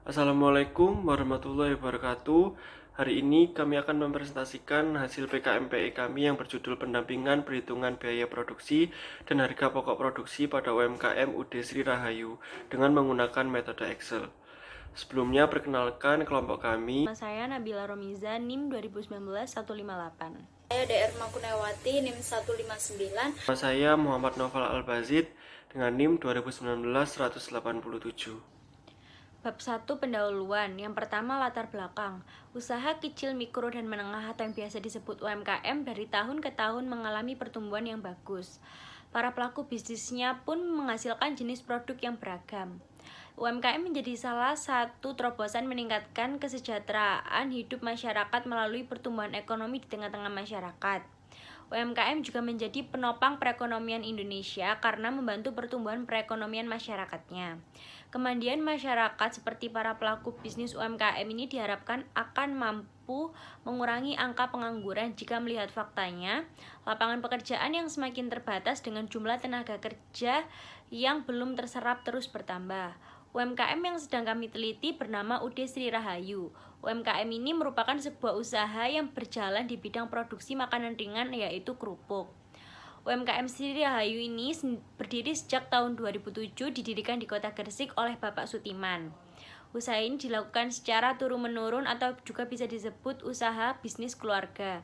Assalamualaikum warahmatullahi wabarakatuh. Hari ini kami akan mempresentasikan hasil PKMPE kami yang berjudul Pendampingan Perhitungan Biaya Produksi dan Harga Pokok Produksi pada UMKM UD Sri Rahayu dengan menggunakan metode Excel. Sebelumnya perkenalkan kelompok kami. Nama saya Nabila Romiza, NIM 2019-158. Saya DR Makunewati, NIM 159. Nama saya Muhammad Noval Albazid dengan NIM 2019-187. Bab 1 pendahuluan. Yang pertama, latar belakang. Usaha kecil, mikro, dan menengah atau yang biasa disebut UMKM dari tahun ke tahun mengalami pertumbuhan yang bagus. Para pelaku bisnisnya pun menghasilkan jenis produk yang beragam. UMKM menjadi salah satu terobosan meningkatkan kesejahteraan hidup masyarakat melalui pertumbuhan ekonomi di tengah-tengah masyarakat. UMKM juga menjadi penopang perekonomian Indonesia karena membantu pertumbuhan perekonomian masyarakatnya. Kemandirian masyarakat seperti para pelaku bisnis UMKM ini diharapkan akan mampu mengurangi angka pengangguran jika melihat faktanya, lapangan pekerjaan yang semakin terbatas dengan jumlah tenaga kerja yang belum terserap terus bertambah. UMKM yang sedang kami teliti bernama UD Sri Rahayu. UMKM ini merupakan sebuah usaha yang berjalan di bidang produksi makanan ringan yaitu kerupuk. UMKM Sri Rahayu ini berdiri sejak tahun 2007, didirikan di Kota Gresik oleh Bapak Sutiman. Usaha ini dilakukan secara turun-menurun atau juga bisa disebut usaha bisnis keluarga.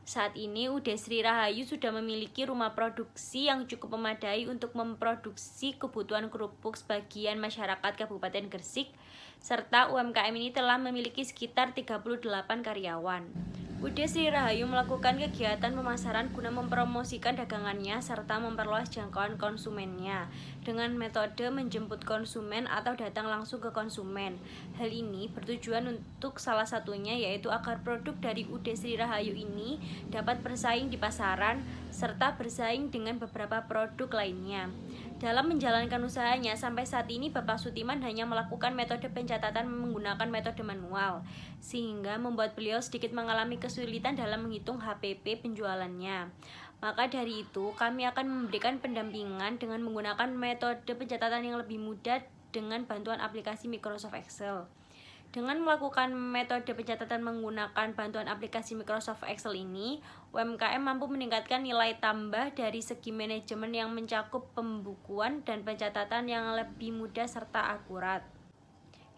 Saat ini UD Sri Rahayu sudah memiliki rumah produksi yang cukup memadai untuk memproduksi kebutuhan kerupuk sebagian masyarakat Kabupaten Gresik, serta UMKM ini telah memiliki sekitar 38 karyawan. UD Sri Rahayu melakukan kegiatan pemasaran guna mempromosikan dagangannya serta memperluas jangkauan konsumennya dengan metode menjemput konsumen atau datang langsung ke konsumen. Hal ini bertujuan untuk salah satunya yaitu agar produk dari UD Sri Rahayu ini dapat bersaing di pasaran serta bersaing dengan beberapa produk lainnya. Dalam menjalankan usahanya, sampai saat ini Bapak Sutiman hanya melakukan metode pencatatan menggunakan metode manual, sehingga membuat beliau sedikit mengalami kesulitan dalam menghitung HPP penjualannya. Maka dari itu, kami akan memberikan pendampingan dengan menggunakan metode pencatatan yang lebih mudah dengan bantuan aplikasi Microsoft Excel. Dengan melakukan metode pencatatan menggunakan bantuan aplikasi Microsoft Excel ini, UMKM mampu meningkatkan nilai tambah dari segi manajemen yang mencakup pembukuan dan pencatatan yang lebih mudah serta akurat.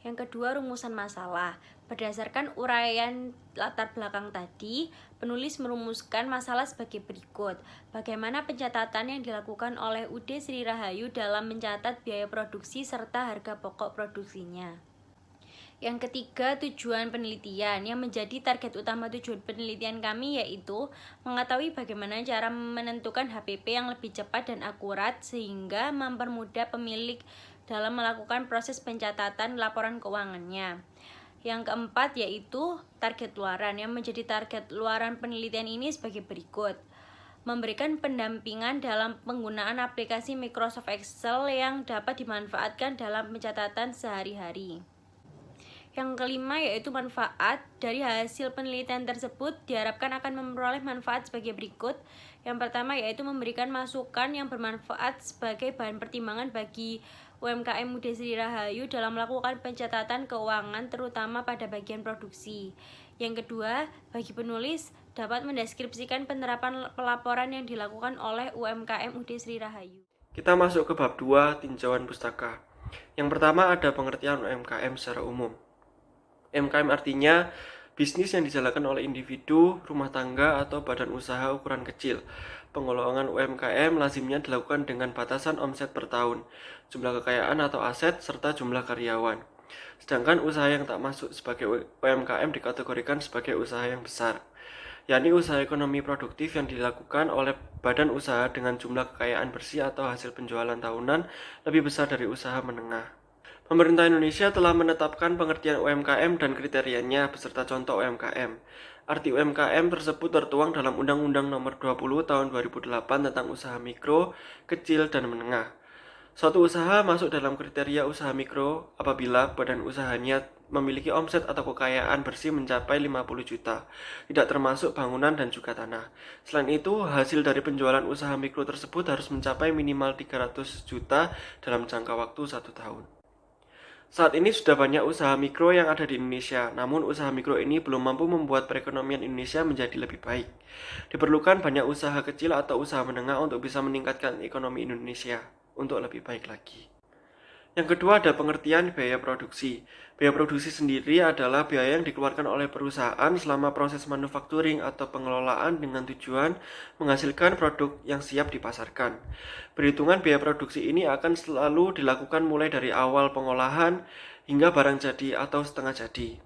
Yang kedua, rumusan masalah. Berdasarkan uraian latar belakang tadi, penulis merumuskan masalah sebagai berikut. Bagaimana pencatatan yang dilakukan oleh UD Sri Rahayu dalam mencatat biaya produksi serta harga pokok produksinya. Yang ketiga, tujuan penelitian. Yang menjadi target utama tujuan penelitian kami yaitu mengetahui bagaimana cara menentukan HPP yang lebih cepat dan akurat sehingga mempermudah pemilik dalam melakukan proses pencatatan laporan keuangannya. Yang keempat yaitu target luaran. Yang menjadi target luaran penelitian ini sebagai berikut. Memberikan pendampingan dalam penggunaan aplikasi Microsoft Excel yang dapat dimanfaatkan dalam pencatatan sehari-hari. Yang kelima yaitu manfaat. Dari hasil penelitian tersebut diharapkan akan memperoleh manfaat sebagai berikut. Yang pertama yaitu memberikan masukan yang bermanfaat sebagai bahan pertimbangan bagi UMKM UD Sri Rahayu dalam melakukan pencatatan keuangan terutama pada bagian produksi. Yang kedua, bagi penulis dapat mendeskripsikan penerapan pelaporan yang dilakukan oleh UMKM UD Sri Rahayu. Kita masuk ke bab 2, tinjauan pustaka. Yang pertama ada pengertian UMKM secara umum. UMKM artinya bisnis yang dijalankan oleh individu, rumah tangga, atau badan usaha ukuran kecil. Pengelolaan UMKM lazimnya dilakukan dengan batasan omset per tahun, jumlah kekayaan atau aset, serta jumlah karyawan. Sedangkan usaha yang tak masuk sebagai UMKM dikategorikan sebagai usaha yang besar, yakni usaha ekonomi produktif yang dilakukan oleh badan usaha dengan jumlah kekayaan bersih atau hasil penjualan tahunan lebih besar dari usaha menengah. Pemerintah Indonesia telah menetapkan pengertian UMKM dan kriterianya beserta contoh UMKM. Arti UMKM tersebut tertuang dalam Undang-Undang Nomor 20 Tahun 2008 tentang usaha mikro, kecil, dan menengah. Suatu usaha masuk dalam kriteria usaha mikro apabila badan usahanya memiliki omset atau kekayaan bersih mencapai 50 juta, tidak termasuk bangunan dan juga tanah. Selain itu, hasil dari penjualan usaha mikro tersebut harus mencapai minimal 300 juta dalam jangka waktu 1 tahun. Saat ini sudah banyak usaha mikro yang ada di Indonesia, namun usaha mikro ini belum mampu membuat perekonomian Indonesia menjadi lebih baik. Diperlukan banyak usaha kecil atau usaha menengah untuk bisa meningkatkan ekonomi Indonesia untuk lebih baik lagi. Yang kedua ada pengertian biaya produksi. Biaya produksi sendiri adalah biaya yang dikeluarkan oleh perusahaan selama proses manufacturing atau pengelolaan dengan tujuan menghasilkan produk yang siap dipasarkan. Perhitungan biaya produksi ini akan selalu dilakukan mulai dari awal pengolahan hingga barang jadi atau setengah jadi.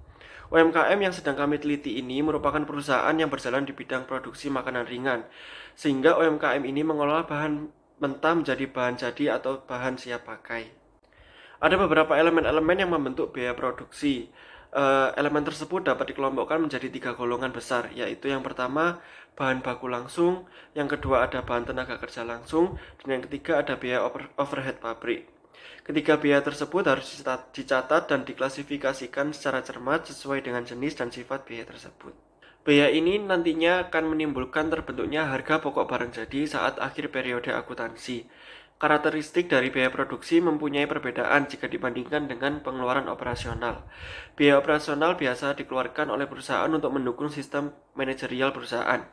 UMKM yang sedang kami teliti ini merupakan perusahaan yang berjalan di bidang produksi makanan ringan, sehingga UMKM ini mengolah bahan mentah menjadi bahan jadi atau bahan siap pakai. Ada beberapa elemen-elemen yang membentuk biaya produksi. Elemen tersebut dapat dikelompokkan menjadi 3 golongan besar, yaitu yang pertama bahan baku langsung, yang kedua ada bahan tenaga kerja langsung, dan yang ketiga ada biaya overhead pabrik. Ketiga biaya tersebut harus dicatat dan diklasifikasikan secara cermat sesuai dengan jenis dan sifat biaya tersebut. Biaya ini nantinya akan menimbulkan terbentuknya harga pokok barang jadi saat akhir periode akuntansi. Karakteristik dari biaya produksi mempunyai perbedaan jika dibandingkan dengan pengeluaran operasional. Biaya operasional biasa dikeluarkan oleh perusahaan untuk mendukung sistem manajerial perusahaan.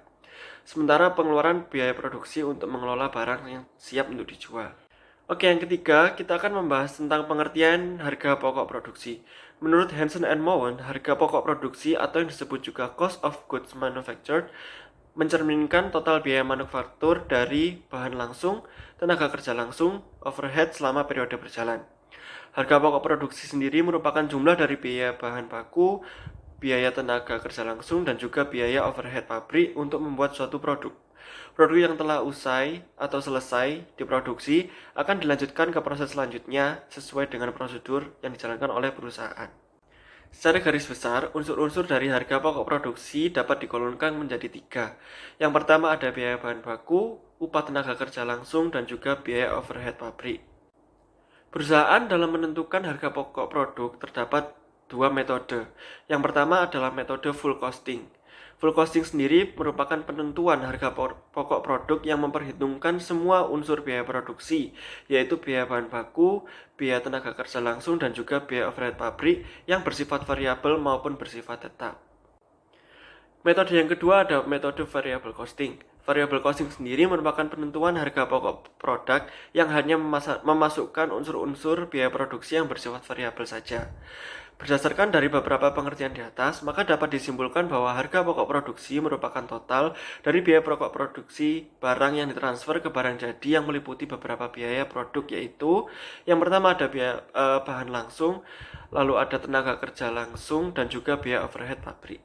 Sementara pengeluaran biaya produksi untuk mengelola barang yang siap untuk dijual. Oke, yang ketiga, kita akan membahas tentang pengertian harga pokok produksi. Menurut Hansen and Mowen, harga pokok produksi atau yang disebut juga cost of goods manufactured mencerminkan total biaya manufaktur dari bahan langsung, tenaga kerja langsung, overhead selama periode berjalan. Harga pokok produksi sendiri merupakan jumlah dari biaya bahan baku, biaya tenaga kerja langsung, dan juga biaya overhead pabrik untuk membuat suatu produk. Produk yang telah usai atau selesai diproduksi akan dilanjutkan ke proses selanjutnya sesuai dengan prosedur yang dijalankan oleh perusahaan. Secara garis besar, unsur-unsur dari harga pokok produksi dapat digolongkan menjadi 3. Yang pertama ada biaya bahan baku, upah tenaga kerja langsung, dan juga biaya overhead pabrik. Perusahaan dalam menentukan harga pokok produk terdapat 2 metode. Yang pertama adalah metode full costing. Full costing sendiri merupakan penentuan harga pokok produk yang memperhitungkan semua unsur biaya produksi, yaitu biaya bahan baku, biaya tenaga kerja langsung, dan juga biaya overhead pabrik yang bersifat variabel maupun bersifat tetap. Metode yang kedua ada metode variable costing. Variable costing sendiri merupakan penentuan harga pokok produk yang hanya memasukkan unsur-unsur biaya produksi yang bersifat variabel saja. Berdasarkan dari beberapa pengertian di atas, maka dapat disimpulkan bahwa harga pokok produksi merupakan total dari biaya pokok produksi barang yang ditransfer ke barang jadi yang meliputi beberapa biaya produk, yaitu yang pertama ada biaya bahan langsung, lalu ada tenaga kerja langsung, dan juga biaya overhead pabrik.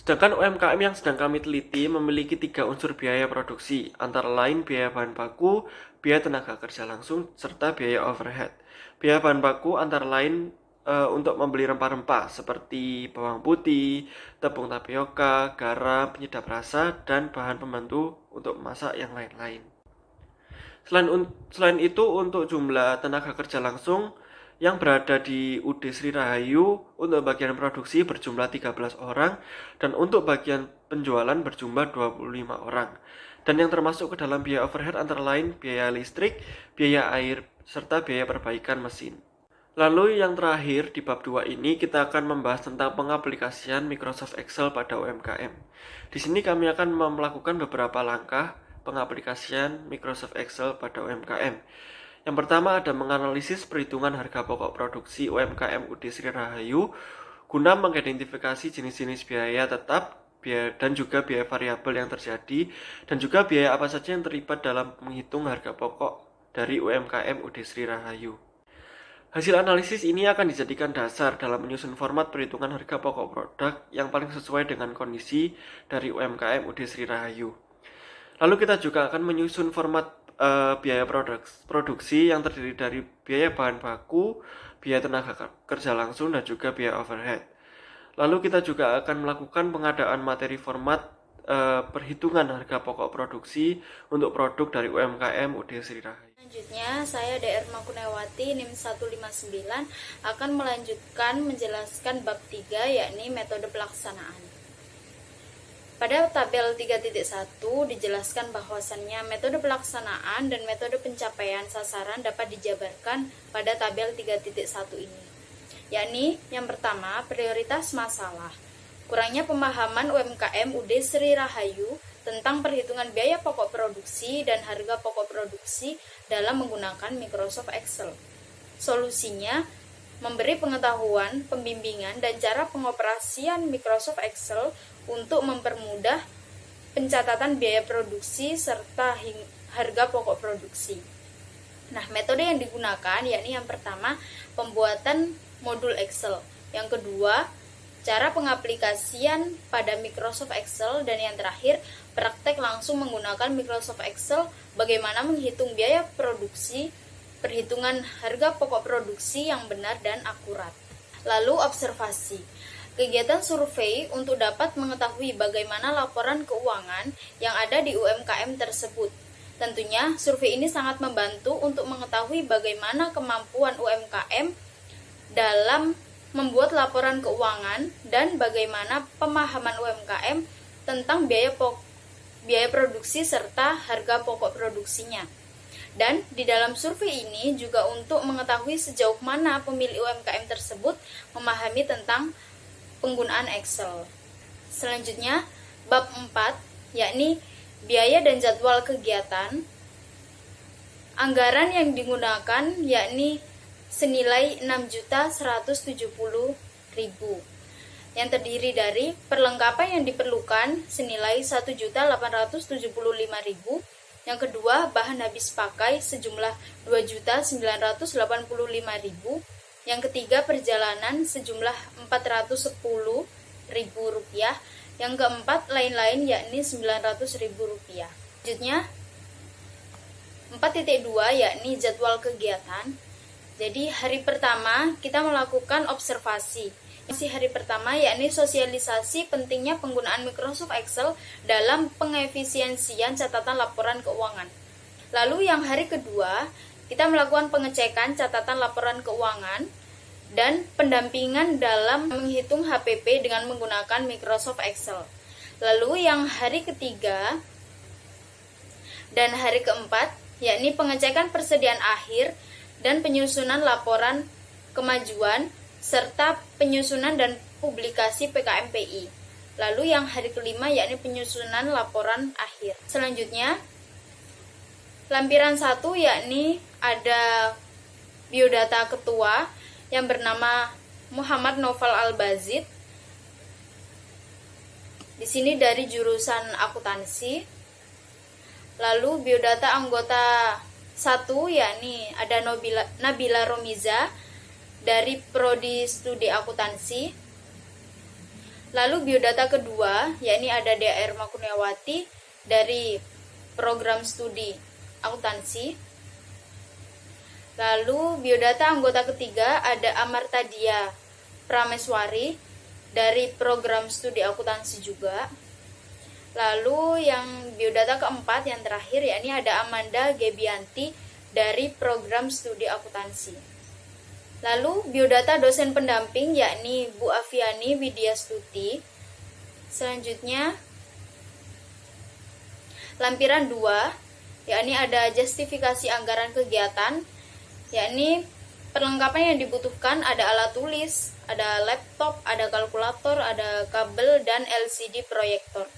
Sedangkan UMKM yang sedang kami teliti memiliki 3 unsur biaya produksi, antara lain biaya bahan baku, biaya tenaga kerja langsung, serta biaya overhead. Biaya bahan baku antara lain untuk membeli rempah-rempah seperti bawang putih, tepung tapioka, garam, penyedap rasa, dan bahan pembantu untuk memasak yang lain-lain. Selain itu, untuk jumlah tenaga kerja langsung yang berada di UD Sri Rahayu untuk bagian produksi berjumlah 13 orang dan untuk bagian penjualan berjumlah 25 orang. Dan yang termasuk ke dalam biaya overhead antara lain biaya listrik, biaya air, serta biaya perbaikan mesin. Lalu yang terakhir di bab 2 ini kita akan membahas tentang pengaplikasian Microsoft Excel pada UMKM. Di sini kami akan melakukan beberapa langkah pengaplikasian Microsoft Excel pada UMKM. Yang pertama ada menganalisis perhitungan harga pokok produksi UMKM UD Sri Rahayu guna mengidentifikasi jenis-jenis biaya tetap, biaya dan juga biaya variabel yang terjadi, dan juga biaya apa saja yang terlibat dalam menghitung harga pokok dari UMKM UD Sri Rahayu. Hasil analisis ini akan dijadikan dasar dalam menyusun format perhitungan harga pokok produk yang paling sesuai dengan kondisi dari UMKM UD Sri Rahayu. Lalu kita juga akan menyusun format biaya produksi yang terdiri dari biaya bahan baku, biaya tenaga kerja langsung, dan juga biaya overhead. Lalu kita juga akan melakukan pengadaan materi format perhitungan harga pokok produksi untuk produk dari UMKM UD Sri Rahayu. Selanjutnya, saya DR Makunewati NIM 159 akan melanjutkan menjelaskan bab 3 yakni metode pelaksanaan. Pada tabel 3.1 dijelaskan bahwasannya metode pelaksanaan dan metode pencapaian sasaran dapat dijabarkan pada tabel 3.1 ini. yakni yang pertama, prioritas masalah. Kurangnya pemahaman UMKM UD Sri Rahayu tentang perhitungan biaya pokok produksi dan harga pokok produksi dalam menggunakan Microsoft Excel. Solusinya, memberi pengetahuan, pembimbingan, dan cara pengoperasian Microsoft Excel untuk mempermudah pencatatan biaya produksi serta harga pokok produksi. Nah, metode yang digunakan yakni yang pertama, pembuatan modul Excel. Yang kedua, cara pengaplikasian pada Microsoft Excel, dan yang terakhir, praktek langsung menggunakan Microsoft Excel bagaimana menghitung biaya produksi, perhitungan harga pokok produksi yang benar dan akurat. Lalu observasi. Kegiatan survei untuk dapat mengetahui bagaimana laporan keuangan yang ada di UMKM tersebut. Tentunya, survei ini sangat membantu untuk mengetahui bagaimana kemampuan UMKM dalam membuat laporan keuangan dan bagaimana pemahaman UMKM tentang biaya produksi serta harga pokok produksinya. Dan di dalam survei ini juga untuk mengetahui sejauh mana pemilik UMKM tersebut memahami tentang penggunaan Excel. Selanjutnya, bab 4, yakni biaya dan jadwal kegiatan. Anggaran yang digunakan yakni senilai 6.170.000 yang terdiri dari perlengkapan yang diperlukan senilai 1.875.000. Yang kedua, bahan habis pakai sejumlah 2.985.000. Yang ketiga, perjalanan sejumlah Rp410.000. Yang keempat, lain-lain yakni Rp900.000. Selanjutnya, 4.2 yakni jadwal kegiatan. Jadi hari pertama kita melakukan observasi. Hari pertama yakni sosialisasi pentingnya penggunaan Microsoft Excel dalam pengefisiensian catatan laporan keuangan. Lalu yang hari kedua, kita melakukan pengecekan catatan laporan keuangan dan pendampingan dalam menghitung HPP dengan menggunakan Microsoft Excel. Lalu yang hari ketiga dan hari keempat, yakni pengecekan persediaan akhir dan penyusunan laporan kemajuan serta penyusunan dan publikasi PKMPI. Lalu yang hari kelima yakni penyusunan laporan akhir. Selanjutnya, lampiran 1 yakni ada biodata ketua yang bernama Muhammad Noval Al-Bazid. Di sini dari jurusan akuntansi. Lalu biodata anggota 1 yakni ada Nabila Romiza dari Prodi Studi Akuntansi. Lalu biodata kedua yakni ada DR Makuniawati dari Program Studi Akuntansi. Lalu biodata anggota ketiga ada Amarta Dia Prameswari dari Program Studi Akuntansi juga. Lalu yang biodata keempat yang terakhir yakni ada Amanda Gebianti dari Program Studi Akuntansi. Lalu biodata dosen pendamping yakni Bu Afiani Widyastuti. Selanjutnya lampiran 2 yakni ada justifikasi anggaran kegiatan, yakni perlengkapan yang dibutuhkan ada alat tulis, ada laptop, ada kalkulator, ada kabel, dan LCD proyektor.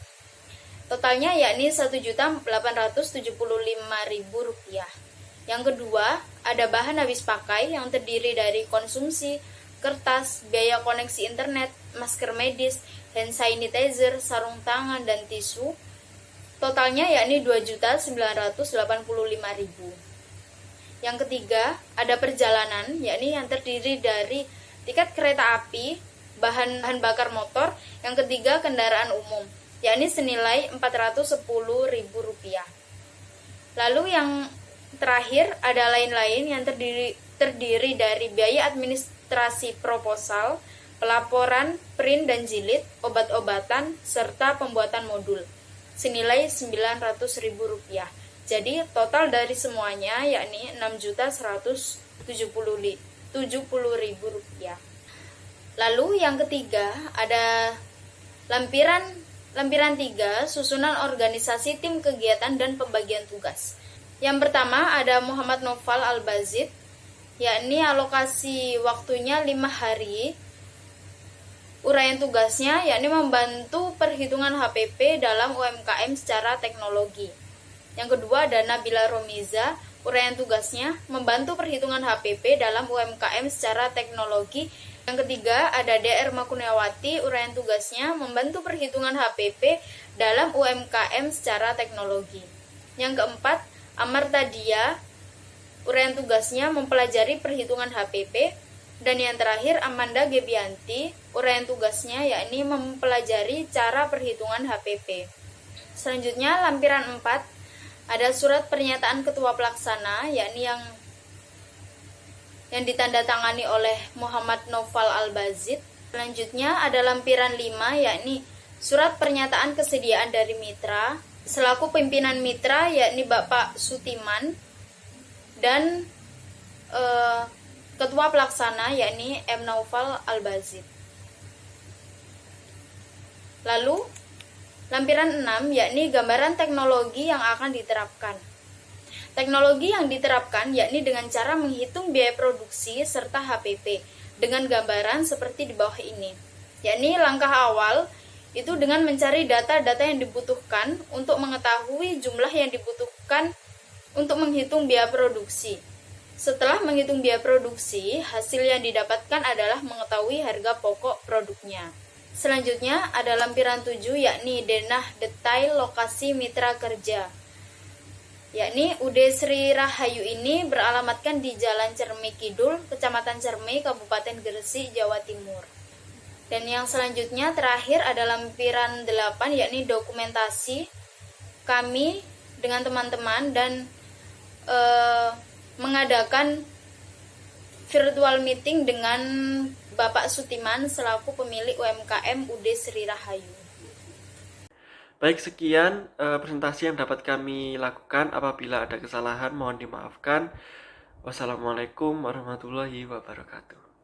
Totalnya yakni Rp1.875.000. Yang kedua, ada bahan habis pakai yang terdiri dari konsumsi, kertas, biaya koneksi internet, masker medis, hand sanitizer, sarung tangan, dan tisu. Totalnya yakni Rp2.985.000. Yang ketiga, ada perjalanan, yakni yang terdiri dari tiket kereta api, bahan bakar motor. Yang ketiga, kendaraan umum, yakni senilai Rp410.000. Lalu yang terakhir ada lain-lain yang terdiri dari biaya administrasi proposal, pelaporan, print dan jilid, obat-obatan, serta pembuatan modul, senilai Rp900.000. Jadi total dari semuanya yakni Rp6.170.000. Lalu yang ketiga ada lampiran 3, susunan organisasi tim kegiatan dan pembagian tugas. Yang pertama ada Muhammad Noval Al-Bazid yakni alokasi waktunya 5 hari. Uraian tugasnya yakni membantu perhitungan HPP dalam UMKM secara teknologi. Yang kedua ada Nabila Romiza, uraian tugasnya membantu perhitungan HPP dalam UMKM secara teknologi. Yang ketiga ada DR Makuniawati, uraian tugasnya membantu perhitungan HPP dalam UMKM secara teknologi. Yang keempat, Amarta Dia, uraian tugasnya mempelajari perhitungan HPP. Dan yang terakhir, Amanda Gebianti, uraian tugasnya yakni mempelajari cara perhitungan HPP. Selanjutnya, lampiran 4, ada surat pernyataan ketua pelaksana, yakni yang ditandatangani oleh Muhammad Noval Al-Bazid. Selanjutnya, ada lampiran 5, yakni surat pernyataan kesediaan dari mitra, selaku pimpinan mitra, yakni Bapak Sutiman, dan ketua pelaksana yakni M. Naufal Al-Bazid. Lalu lampiran 6 yakni gambaran teknologi yang akan diterapkan. Teknologi yang diterapkan yakni dengan cara menghitung biaya produksi serta HPP dengan gambaran seperti di bawah ini. Yakni langkah awal itu dengan mencari data-data yang dibutuhkan untuk mengetahui jumlah yang dibutuhkan untuk menghitung biaya produksi. Setelah menghitung biaya produksi, hasil yang didapatkan adalah mengetahui harga pokok produknya. Selanjutnya ada lampiran 7 yakni denah detail lokasi mitra kerja. Yakni UD Sri Rahayu ini beralamatkan di Jalan Cermi Kidul, Kecamatan Cermi, Kabupaten Gresik, Jawa Timur. Dan yang selanjutnya terakhir ada lampiran 8 yakni dokumentasi kami dengan teman-teman dan mengadakan virtual meeting dengan Bapak Sutiman selaku pemilik UMKM UD Sri Rahayu. Baik, sekian presentasi yang dapat kami lakukan. Apabila ada kesalahan mohon dimaafkan. Wassalamualaikum warahmatullahi wabarakatuh.